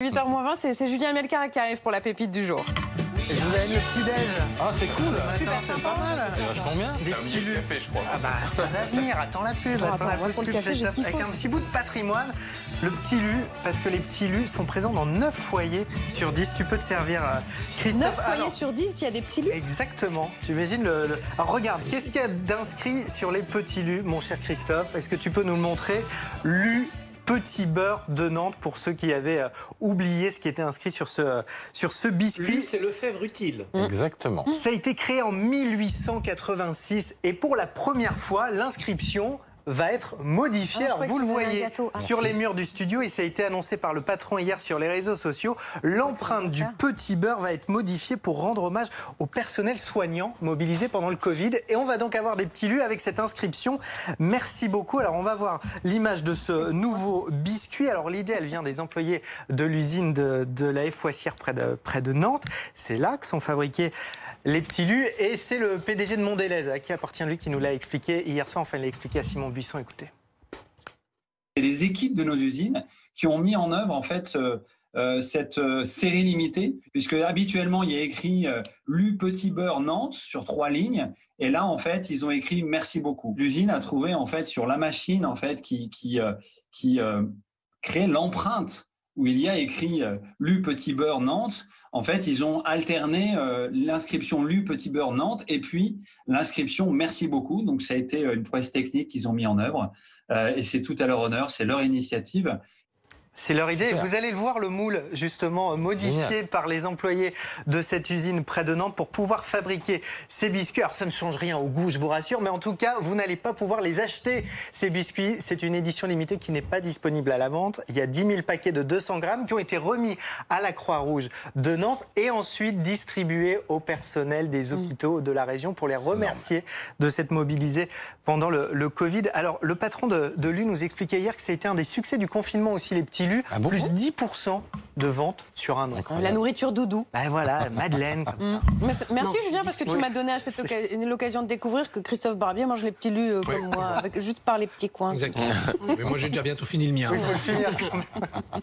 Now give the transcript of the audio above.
8h20, c'est Julien Melcar qui arrive pour la pépite du jour. Et je vous amène le petit-déj. Ah, c'est cool. C'est pas mal. C'est vachement bien. Des petits lus. Café, je crois. Ah bah, ça va venir. Attends la pub. Attends, la moi, pour le café, j'ai ce qu'il avec faut. un petit bout de patrimoine. Le petit lu, parce que les petits lus sont présents dans 9 foyers sur 10. Tu peux te servir, Christophe. 9 foyers sur 10, il y a des petits lus. Exactement. Tu imagines Alors regarde, qu'est-ce qu'il y a d'inscrit sur les petits lus, mon cher Christophe? Est-ce que tu peux nous le montrer? Lu Petit Beurre de Nantes, pour ceux qui avaient oublié ce qui était inscrit sur ce biscuit. C'est Lefebvre utile. Exactement. Ça a été créé en 1886 et pour la première fois, l'inscription va être modifiée. Ah, je Alors, croyais vous que le tu faisais un voyez gâteau. Ah, sur les murs du studio et ça a été annoncé par le patron hier sur les réseaux sociaux. L'empreinte du Petit Beurre va être modifiée pour rendre hommage au personnel soignant mobilisé pendant le Covid. Et on va donc avoir des petits lus avec cette inscription. Merci beaucoup. Alors on va voir l'image de ce nouveau biscuit. Alors l'idée, elle vient des employés de l'usine de la Foissière près de Nantes. C'est là que sont fabriqués les petits lus et c'est le PDG de Mondelez à qui appartient lui qui nous l'a expliqué hier soir. Enfin, il l'a expliqué à Simon Buisson. Écoutez. C'est les équipes de nos usines qui ont mis en œuvre en fait cette série limitée, puisque habituellement il y a écrit Lu Petit Beurre Nantes sur 3 lignes, et là en fait ils ont écrit merci beaucoup. L'usine a trouvé en fait sur la machine en fait qui crée l'empreinte où il y a écrit Lu Petit Beurre Nantes. En fait, ils ont alterné l'inscription Lu Petit Beurre Nantes et puis l'inscription merci beaucoup. Donc, ça a été une prouesse technique qu'ils ont mis en œuvre et c'est tout à leur honneur, c'est leur initiative. C'est leur idée. Super. Vous allez le voir, le moule, justement, modifié par les employés de cette usine près de Nantes pour pouvoir fabriquer ces biscuits. Alors, ça ne change rien au goût, je vous rassure, mais en tout cas, vous n'allez pas pouvoir les acheter, ces biscuits. C'est une édition limitée qui n'est pas disponible à la vente. Il y a 10 000 paquets de 200 grammes qui ont été remis à la Croix-Rouge de Nantes et ensuite distribués au personnel des hôpitaux de la région pour les remercier de s'être mobilisés pendant le Covid. Alors, le patron de l'U nous expliquait hier que ça a été un des succès du confinement aussi, les petits lus. Ah bon? Plus 10% de ventes sur un an. La nourriture doudou. Ben voilà, Madeleine, comme ça. Merci Non, Julien, parce que tu oui. m'as donné à cette l'occasion de découvrir que Christophe Barbier mange les petits lus comme moi, juste par les petits coins. Exactement. Mais moi, j'ai déjà bientôt fini le mien. Il faut le finir quand même.